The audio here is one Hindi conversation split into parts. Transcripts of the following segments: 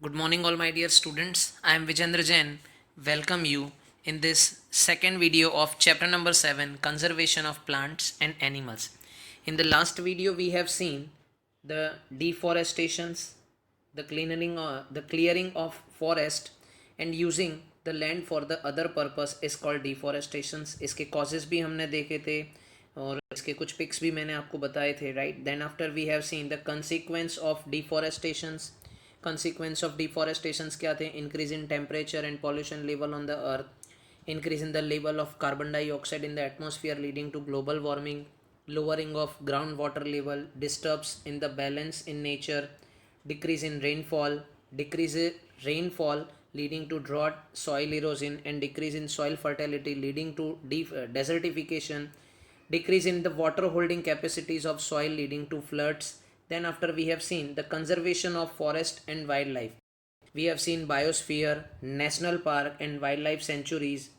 Good morning, all my dear students. I am Vijendra Jain. Welcome you in this second video of chapter number 7, Conservation of Plants and Animals. In the last video, we have seen the deforestations, the clearing of forest, and using the land for the other purpose is called deforestations. इसके causes भी हमने देखे थे और इसके कुछ पिक्स भी मैंने आपको बताए थे, right? Then after we have seen the consequence of deforestations. Consequence of deforestations क्या थे? Increase in temperature and pollution level on the earth, increase in the level of carbon dioxide in the atmosphere leading to global warming, lowering of groundwater level, disturbs in the balance in nature, decrease in rainfall leading to drought, soil erosion, and decrease in soil fertility leading to desertification, decrease in the water holding capacities of soil leading to floods. Then after we have seen the conservation of forest and wildlife, we have seen biosphere, national park and wildlife sanctuaries.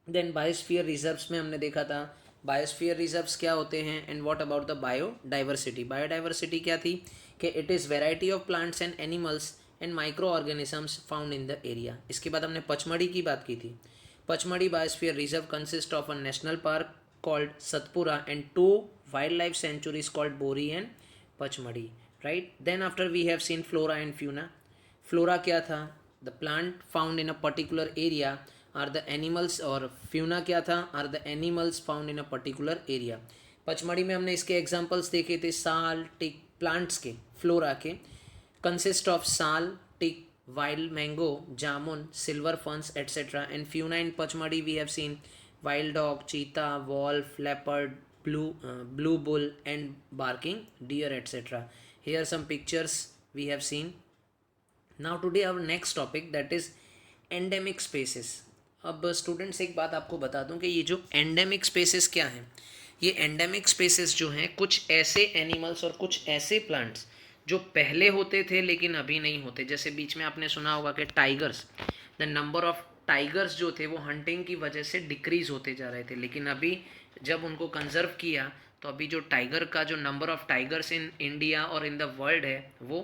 Then biosphere reserves में हमने देखा था बायोस्फीयर रिजर्व्स क्या होते हैं and what about the biodiversity. Biodiversity क्या थी कि it is variety of plants and animals and micro organisms found in the area. इसके बाद हमने पचमढ़ी की बात की थी. Pachmarhi biosphere reserve consist of a national park called Satpura and two wildlife sanctuaries called Bori and Pachmadi. Right? Then after we have seen flora and fauna. Flora क्या था? The plant found in a particular area are the animals और fauna क्या था? Are the animals found in a particular area. Pachmarhi में हमने इसके एग्जांपल्स देखे थे साल टिक प्लांट्स के फ्लोरा के consist of sal, tick, wild mango, jamun, silver ferns, etc. And fauna in Pachmadi we have seen wild dog, cheetah, wolf, leopard, blue bull, and barking deer, etc. Here some pictures we have seen. Now today our next topic, that is endemic species. अब स्टूडेंट्स एक बात आपको बता दूं कि ये जो एंडेमिक स्पेसेस क्या हैं, ये एंडेमिक स्पेसेस जो हैं कुछ ऐसे एनिमल्स और कुछ ऐसे प्लांट्स जो पहले होते थे लेकिन अभी नहीं होते. जैसे बीच में आपने सुना होगा कि tigers, the number of tigers जो थे वो हंटिंग की वजह से डिक्रीज़ होते जा रहे थे, लेकिन अभी जब उनको कंजर्व किया तो अभी जो टाइगर का जो number of tigers in India और इन द वर्ल्ड है वो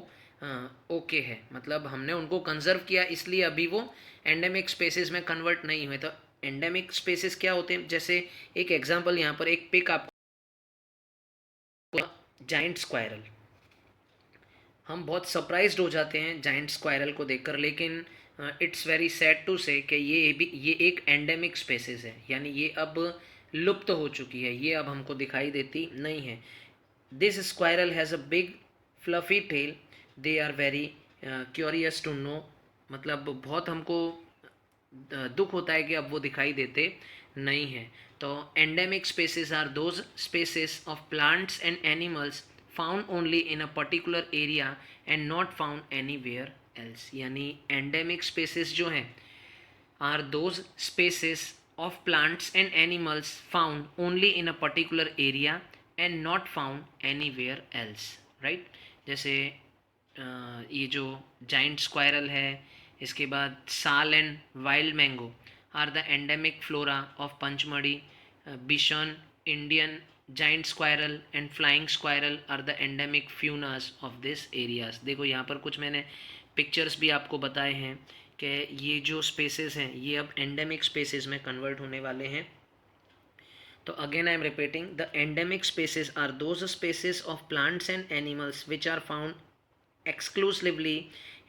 ओके है. मतलब हमने उनको कंजर्व किया इसलिए अभी वो एंडेमिक स्पेसिस में कन्वर्ट नहीं हुए. तो एंडेमिक स्पेसिस क्या होते हैं? जैसे एक एग्जांपल यहाँ पर एक पिक आपको, जाइंट स्क्वायरल. हम बहुत सरप्राइज्ड हो जाते हैं जाइंट स्क्वायरल को देखकर, लेकिन इट्स वेरी सैड टू से कि ये एक एंडेमिक स्पेसिस है, यानी ये अब लुप्त हो चुकी है, ये अब हमको दिखाई देती नहीं है. This squirrel has a big fluffy tail. They are very curious to know. मतलब बहुत हमको दुख होता है कि अब वो दिखाई देते नहीं हैं. तो endemic species are those species of plants and animals found only in a particular area and not found anywhere else. यानी एंडेमिक स्पेसिस जो हैं are those species of plants and animals found only in a particular area and not found anywhere else. right? जैसे ये जो जाइंट स्क्वायरल है, इसके बाद sal and wild mango are the endemic flora of Pachmarhi. Bison, Indian giant squirrel and flying squirrel are the endemic faunas of this areas. देखो यहाँ पर कुछ मैंने पिक्चर्स भी आपको बताए हैं कि ये जो स्पेसेस हैं ये अब एंडेमिक स्पेसेस में कन्वर्ट होने वाले हैं. तो again I am repeating, the endemic species are those species of plants and animals which are found exclusively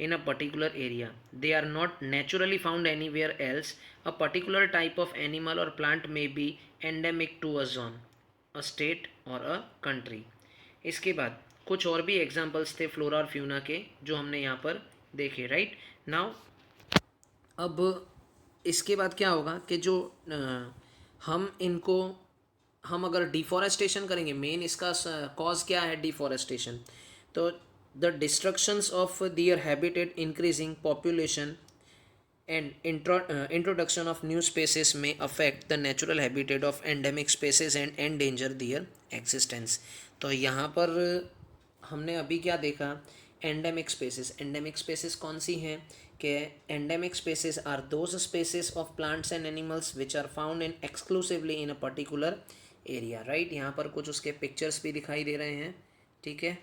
in a particular area. They are not naturally found anywhere else. A particular type of animal or plant may be endemic to a zone, a state or a country. इसके बाद कुछ और भी एग्जांपल्स थे फ्लोरा और फ्यूना के जो हमने यहाँ पर देखे. राइट नाउ अब इसके बाद क्या होगा कि जो हम अगर डिफॉरेस्टेशन करेंगे, मेन इसका कॉज क्या है डिफॉरेस्टेशन, तो the destructions of their habitat, increasing population and introduction of new species may affect the natural habitat of endemic species and endanger their existence. तो यहाँ पर हमने अभी क्या देखा, एंडेमिक स्पेसिस. एंडेमिक स्पेसिस कौन सी हैं कि endemic species are those species of plants and animals which are found in exclusively in a particular area. Right, यहाँ पर कुछ उसके पिक्चर्स भी दिखाई दे रहे हैं. ठीक है.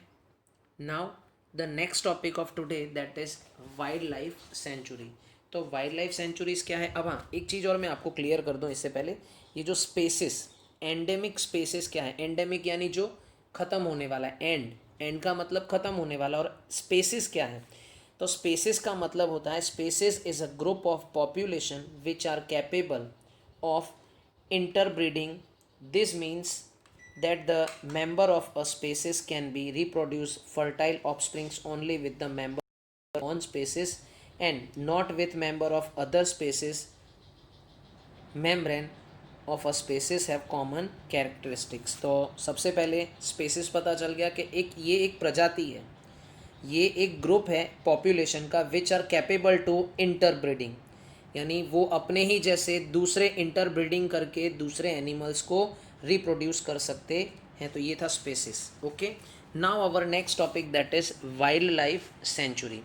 Now the next topic of today that is wild life sanctuary. तो वाइल्ड लाइफ सेंचुरीज क्या है? अब हाँ, एक चीज़ और मैं आपको क्लियर कर दूँ इससे पहले, ये जो स्पेसिस, एंडेमिक स्पेसिस क्या है? एंडेमिक यानी जो ख़त्म होने वाला है, एंड, एंड का मतलब ख़त्म होने वाला, और स्पेसिस क्या है? तो स्पेसिस का मतलब होता है, species is a group of population which are capable of interbreeding. This means that the member of a species can be reproduce fertile offsprings only with the member of one species and not with member of other species. Membrane of a species have common characteristics. तो सबसे पहले स्पेसिस पता चल गया कि ये एक प्रजाति है, ये एक ग्रुप है पॉपुलेशन का, which are capable to interbreeding, यानी वो अपने ही जैसे दूसरे इंटरब्रीडिंग करके दूसरे एनिमल्स को रिप्रोड्यूस कर सकते हैं। तो ये था स्पेसिस। Okay, now our next topic that is wild life sanctuary.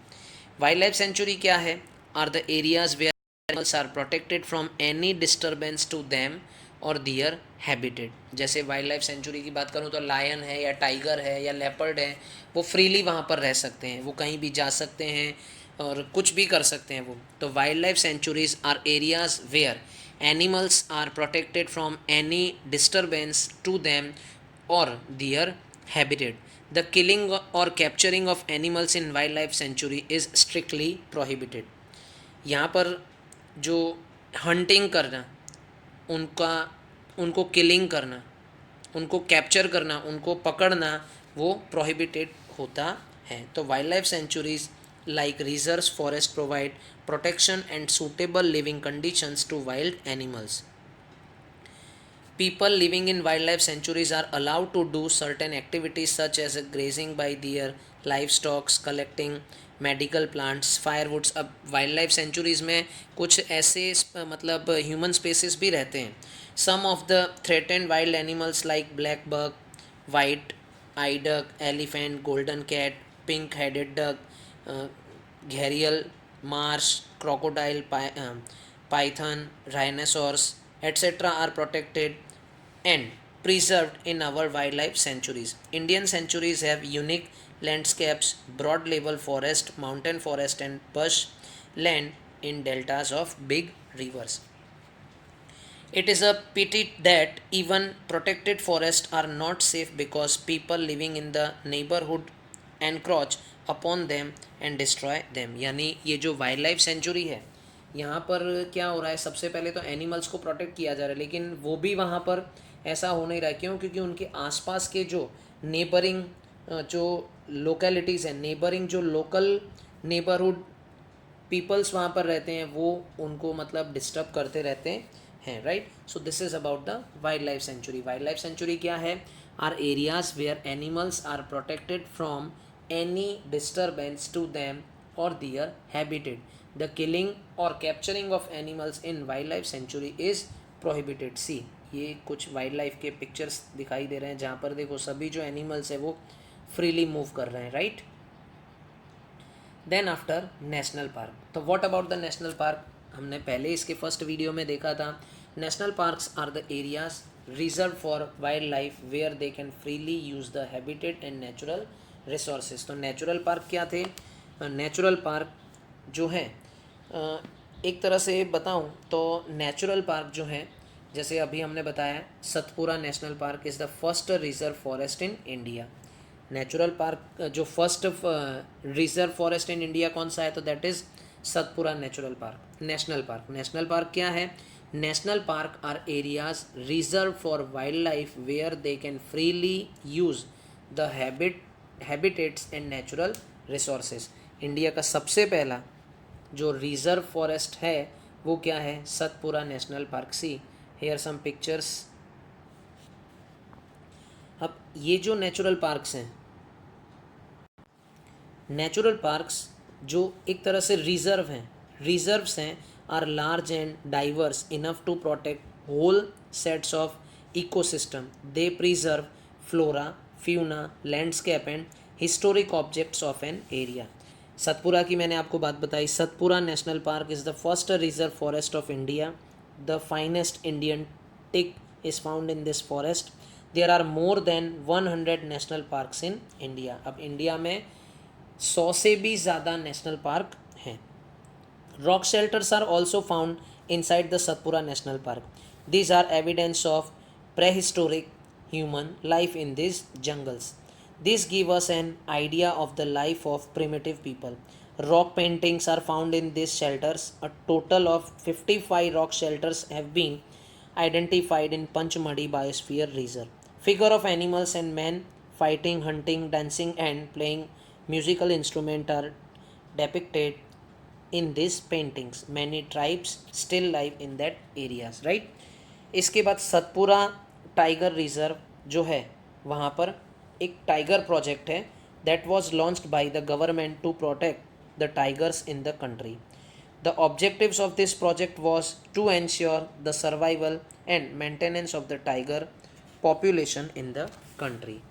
Wild life sanctuary क्या है? Are the areas where animals are protected from any disturbance to them और दियर हैबिटेट। जैसे वाइल्ड लाइफ सेंचुरी की बात करूँ तो लायन है या टाइगर है या लेपर्ड है, वो फ्रीली वहाँ पर रह सकते हैं, वो कहीं भी जा सकते हैं और कुछ भी कर सकते हैं वो। तो wild life sanctuaries are areas where animals are protected from any disturbance to them और दियर हैबिटेट। द किलिंग और capturing of animals in wild life sanctuary is strictly prohibited. यहाँ पर जो हंटिंग करना, उनका उनको किलिंग करना, उनको कैप्चर करना, उनको पकड़ना, वो प्रोहिबिटेड होता है। तो wild life sanctuaries like reserves forest provide protection and suitable living conditions to wild animals. People living in wildlife sanctuaries are allowed to do certain activities such as grazing by their livestock, collecting medical plants, firewoods। अब वाइल्ड लाइफ सेंचुरीज़ में कुछ ऐसे मतलब ह्यूमन स्पेसिस भी रहते हैं। Some of the threatened wild animals like black buck, white eye duck, elephant, golden cat, pink headed duck, gharial, marsh, crocodile, python, rhinoceros, etc. are protected and preserved in our wildlife sanctuaries. Indian sanctuaries have unique landscapes, broad level forest, mountain forest, and bush land in deltas of big rivers. It is a pity that even protected forests are not safe because people living in the neighborhood encroach upon them and destroy them। यानी ये जो वाइल्ड लाइफ सेंचुरी है, यहाँ पर क्या हो रहा है? सबसे पहले तो एनिमल्स को प्रोटेक्ट किया जा रहा है, लेकिन वो भी वहाँ पर ऐसा हो नहीं रहा है। क्यों? क्योंकि उनके आसपास के जो नेबरिंग जो लोकेलिटीज़ हैं, नेबरिंग जो लोकल नेबरहुड पीपल्स वहाँ पर रहते हैं, वो उनको मतलब डिस्टर्ब करते रहते हैं, right. So this is about the wild life sanctuary. Wild life sanctuary क्या है? Are areas where animals are protected from any disturbance to them और दियर हैबिटेट। द किलिंग और capturing of animals in wild life sanctuary is prohibited. See, ये कुछ वाइल्ड लाइफ के पिक्चर्स दिखाई दे रहे हैं जहाँ पर देखो सभी जो एनिमल्स है वो फ्रीली मूव कर रहे हैं, right. Then after national park. तो what about the national park? हमने पहले इसके फर्स्ट वीडियो में देखा था। National parks are the areas reserve for wildlife where they can freely use the habitat and natural resources. तो नेचुरल पार्क क्या थे? नेचुरल पार्क जो है, एक तरह से बताऊं तो नेचुरल पार्क जो है, जैसे अभी हमने बताया, Satpura national park is the first reserve forest in India. Natural park जो first reserve forest in India कौन सा है? तो that is Satpura natural park, national park. National park क्या है? National park are areas reserve for wildlife where they can freely use the habitats and natural resources. India का सबसे पहला जो रिजर्व फॉरेस्ट है वो क्या है? Satpura national park. See here some pictures. अब ये जो नेचुरल पार्क्स हैं, नेचुरल पार्क्स जो एक तरह से रिजर्व हैं, रिजर्व्स हैं, are large and diverse enough to protect whole sets of ecosystem. They preserve flora, fauna, landscape and historic objects of an area. Satpura की मैंने आपको बात बताई। Satpura national park is the first reserve forest of India. The finest Indian teak is found in this forest. There are more than 100 national parks in India. अब इंडिया में 100 से भी ज़्यादा नेशनल पार्क हैं. Rock shelters are also found inside the Satpura National Park. These are evidence of prehistoric human life in these jungles. These give us an idea of the life of primitive people. Rock paintings are found in these shelters. A total of 55 rock shelters have been identified in Panchmadi Biosphere Reserve. Figure of animals and men fighting, hunting, dancing, and playing musical instruments are depicted in these paintings. Many tribes still live in that areas, right? इसके बाद सतपुरा टाइगर रिजर्व जो है वहाँ पर एक टाइगर प्रोजेक्ट है that was launched by the government to protect the tigers in the country. The objectives of this project was to ensure the survival and maintenance of the tiger population in the country.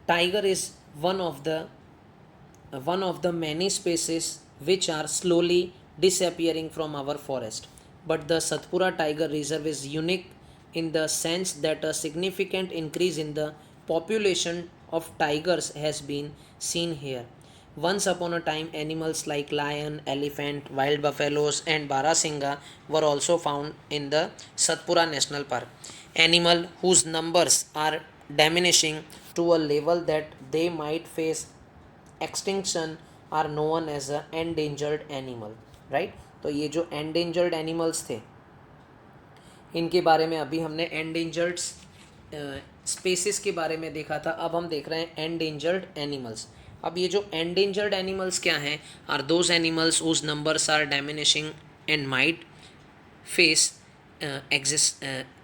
Tiger is one of the many species which are slowly disappearing from our forest. But the Satpura Tiger Reserve is unique in the sense that a significant increase in the population of tigers has been seen here. Once upon a time, animals like lion, elephant, wild buffaloes, and Barasinga were also found in the Satpura National Park. Animal whose numbers are diminishing to a level that they might face extinction are known as a endangered animal, right. तो ये जो एंडेंजर्ड एनिमल्स थे इनके बारे में अभी हमने एंडेंजर्ड स्पेसिस के बारे में देखा था. अब हम देख रहे हैं एंडेंजर्ड एनिमल्स. अब ये जो एंडेंजर्ड एनिमल्स क्या हैं, are those animals whose numbers are diminishing and might face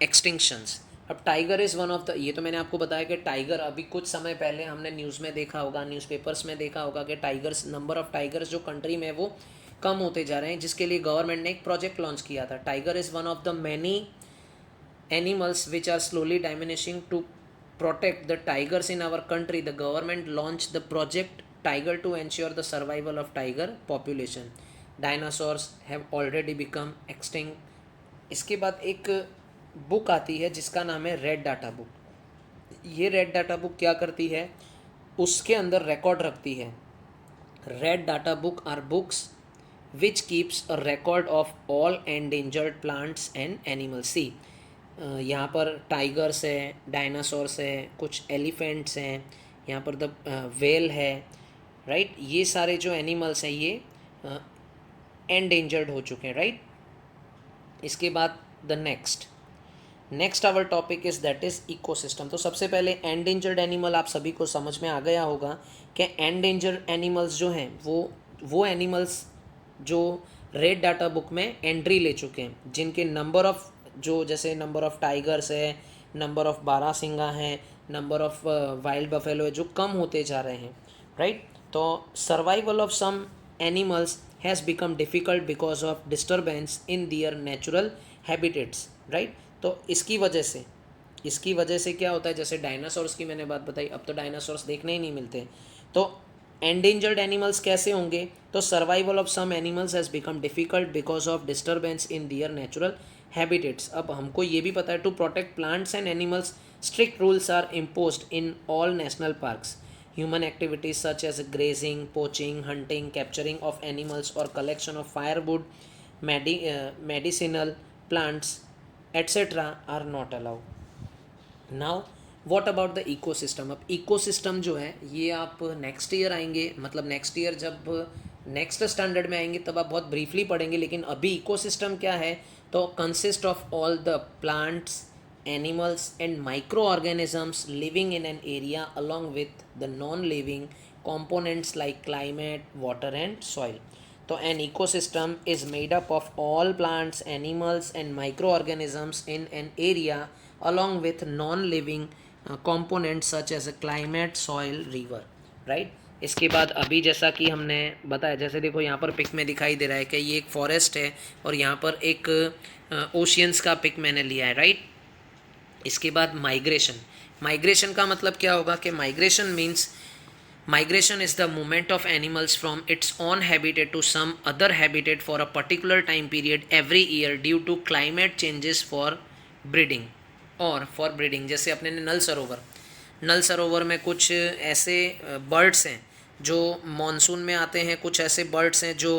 extinctions. अब tiger is one of the, ये तो मैंने आपको बताया कि टाइगर अभी कुछ समय पहले हमने न्यूज़ में देखा होगा, न्यूज़पेपर्स में देखा होगा कि टाइगर्स, नंबर ऑफ़ टाइगर्स जो कंट्री में वो कम होते जा रहे हैं, जिसके लिए गवर्नमेंट ने एक प्रोजेक्ट लॉन्च किया था. Tiger is one of the many animals which are slowly diminishing. To protect the tigers in our country, the government launched the project Tiger to ensure the survival of tiger population. Dinosaurs have already become extinct. इसके बाद एक बुक आती है जिसका नाम है रेड डाटा बुक. ये रेड डाटा बुक क्या करती है, उसके अंदर रिकॉर्ड रखती है. Red data book are books which keeps a record of all endangered plants and animals. See यहाँ पर टाइगर्स है, डायनासोर्स है, कुछ एलिफेंट्स हैं, यहाँ पर द वेल है, राइट. ये सारे जो एनिमल्स हैं ये एंडेंजर्ड हो चुके हैं, राइट. इसके बाद the next our topic is that is ecosystem. तो सबसे पहले एंडेंजर्ड एनिमल आप सभी को समझ में आ गया होगा कि एंडेंजर्ड एनिमल्स जो हैं वो एनिमल्स जो रेड डाटा बुक में एंट्री ले चुके हैं, जिनके नंबर ऑफ़, जो जैसे नंबर ऑफ़ टाइगर्स है, नंबर ऑफ़ बारासिंगा हैं, नंबर ऑफ़ वाइल्ड बफेलो है, जो कम होते जा रहे हैं, राइट. तो survival of some animals has become difficult because of disturbance in their natural habitats, right. तो इसकी वजह से क्या होता है, जैसे डायनासोर्स की मैंने बात बताई, अब तो डायनासोर्स देखने ही नहीं मिलते. तो एंडेंजर्ड एनिमल्स कैसे होंगे, तो survival of some animals has become difficult because of disturbance in their natural habitats. अब हमको ये भी पता है, to protect plants and animals strict rules are imposed in all national parks. Human activities such as grazing, poaching, hunting, capturing of animals or collection of firewood, medicinal plants, etc. are not allowed. Now what about the ecosystem. अब ecosystem जो है ये आप नेक्स्ट ईयर आएंगे, मतलब नेक्स्ट ईयर जब नेक्स्ट स्टैंडर्ड में आएंगे तब आप बहुत ब्रीफली पढ़ेंगे, लेकिन अभी इकोसिस्टम क्या है, तो consist of all the plants, animals and microorganisms living in an area along with the non-living components like climate, water and soil. So an ecosystem is made up of all plants, animals and microorganisms in an area along with non-living components such as a climate, soil, river, right. इसके बाद अभी जैसा कि हमने बताया, जैसे देखो यहाँ पर पिक में दिखाई दे रहा है कि ये एक फॉरेस्ट है और यहाँ पर एक ओशियंस का पिक मैंने लिया है, राइट. इसके बाद माइग्रेशन का मतलब क्या होगा कि migration is the movement of animals from its own habitat to some other habitat for a particular time period every year due to climate changes for breeding. जैसे अपने ने नल सरोवर, नल सरोवर में कुछ ऐसे बर्ड्स हैं जो मॉनसून में आते हैं, कुछ ऐसे बर्ड्स हैं जो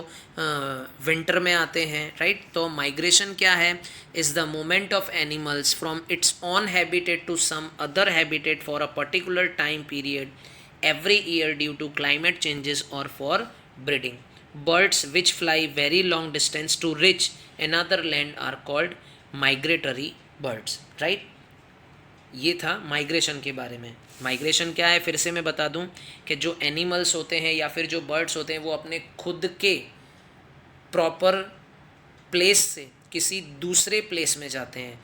विंटर में आते हैं, राइट। तो माइग्रेशन क्या है? Is the movement of animals from its own habitat to some other habitat for a particular time period every year due to climate changes or for breeding. Birds which fly very long distance to reach another land are called migratory birds, right? ये था माइग्रेशन के बारे में। माइग्रेशन क्या है फिर से मैं बता दूं कि जो एनिमल्स होते हैं या फिर जो बर्ड्स होते हैं वो अपने खुद के प्रॉपर प्लेस से किसी दूसरे प्लेस में जाते हैं।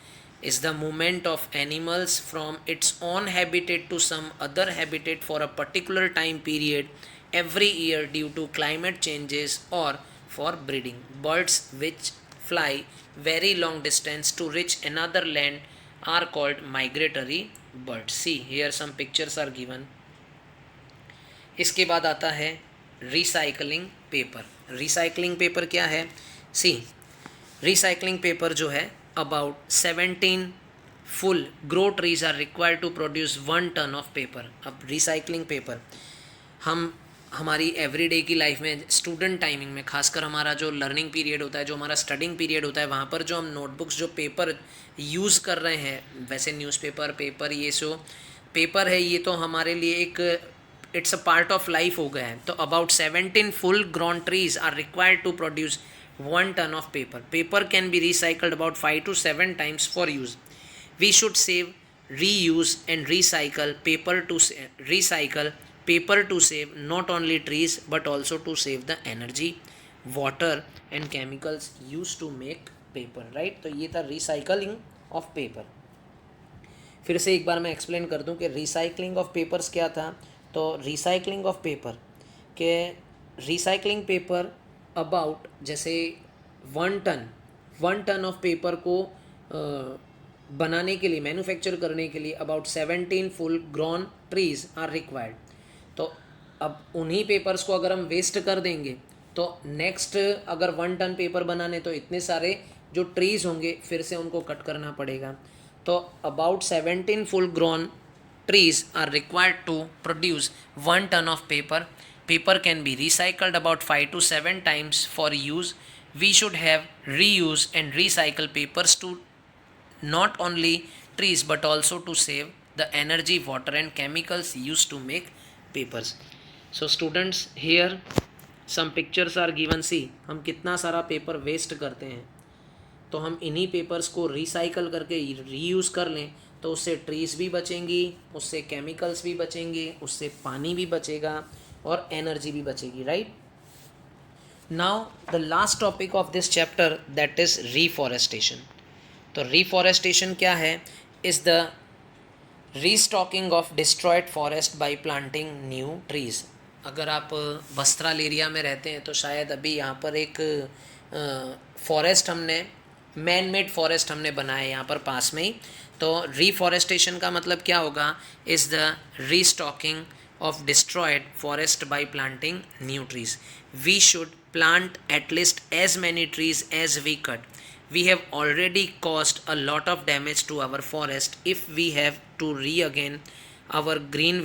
Is the movement of animals from its own habitat to some other habitat for a particular time period every year due to climate changes or for breeding. Birds which fly very long distance to reach another land are called migratory birds. See here some pictures are given. इसके बाद आता है रिसाइकलिंग पेपर। रिसाइकलिंग पेपर क्या है? सी रिसाइकलिंग पेपर जो है about 17 full grow trees are required to produce 1 ton of paper. अब रिसाइकलिंग पेपर हम हमारी एवरीडे की लाइफ में स्टूडेंट टाइमिंग में खासकर हमारा जो लर्निंग पीरियड होता है, जो हमारा स्टडिंग पीरियड होता है, वहाँ पर जो हम नोटबुक्स जो पेपर यूज़ कर रहे हैं, वैसे न्यूज़पेपर पेपर ये सो पेपर है, ये तो हमारे लिए एक it's a part of life हो गया है। तो about 17 full grown trees are required to produce 1 ton of paper. Paper can be recycled about 5 to 7 times for use. We should save, reuse and recycle paper to save not only trees but also to save the energy, water and chemicals used to make paper, right? तो ये था रिसाइकलिंग ऑफ पेपर। फिर से एक बार मैं एक्सप्लेन कर दूं कि रिसाइकलिंग ऑफ पेपर्स क्या था। तो रिसाइकलिंग ऑफ पेपर के रिसाइकलिंग पेपर अबाउट जैसे 1 टन ऑफ पेपर को बनाने के लिए, मैन्युफैक्चर करने के लिए about 17 full grown trees are required. तो अब उन्हीं पेपर्स को अगर हम वेस्ट कर देंगे तो नेक्स्ट अगर 1 टन पेपर बनाने तो इतने सारे जो ट्रीज़ होंगे फिर से उनको कट करना पड़ेगा। तो about 17 full grown trees are required to produce 1 ton of paper. Paper can be recycled about 5 to 7 times for use. We should have reuse and recycle papers to not only trees but also to save the energy, water and chemicals used to make papers. So students, here some pictures are given. See हम कितना सारा पेपर वेस्ट करते हैं, तो हम इन्हीं पेपर्स को रिसाइकल करके रीयूज़ कर लें तो उससे ट्रीज़ भी बचेंगी, उससे केमिकल्स भी बचेंगे, उससे पानी भी बचेगा और एनर्जी भी बचेगी, right. Now the last topic of this chapter that is reforestation. तो रिफॉरेस्टेशन क्या है? Is the restocking of destroyed forest by planting new trees. अगर आप बस्त्राल एरिया में रहते हैं तो शायद अभी यहाँ पर एक फॉरेस्ट हमने मैन मेड फॉरेस्ट हमने बनाया है यहाँ पर पास में ही। तो रिफॉरेस्टेशन का मतलब क्या होगा? Is the restocking of destroyed forest by planting new trees. We should plant at least as many trees as we cut. We have already caused a lot of damage to our forest. If we have to regain our green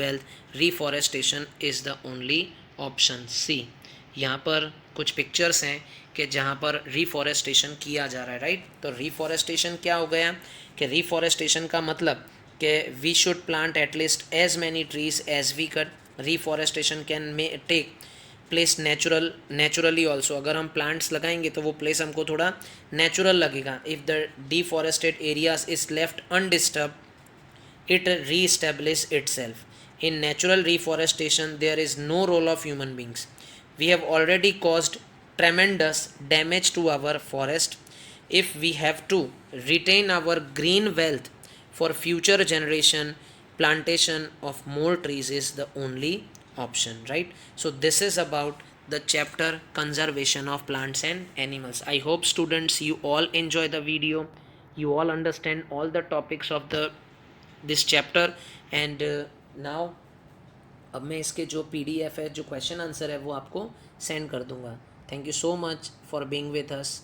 wealth, reforestation is the only option. See, यहाँ पर कुछ पिक्चर्स हैं कि जहाँ पर रिफॉरेस्टेशन किया जा रहा है, राइट। तो रिफॉरेस्टेशन क्या हो गया कि रिफॉरेस्टेशन का मतलब कि we should plant at least as many trees as we cut. Reforestation can take place naturally also. अगर हम प्लांट्स लगाएंगे तो वो प्लेस हमको थोड़ा नेचुरल लगेगा. If the deforested areas is left undisturbed it re-establish itself. In natural reforestation, there is no role of human beings. We have already caused tremendous damage to our forest. If we have to retain our green wealth for future generation, plantation of more trees is the only option, right? So this is about the chapter conservation of plants and animals. I hope students you all enjoy the video, you all understand all the topics of this chapter and now अब मैं इसके जो PDF है, जो क्वेश्चन आंसर है वो आपको सेंड कर दूंगा. Thank you so much for being with us.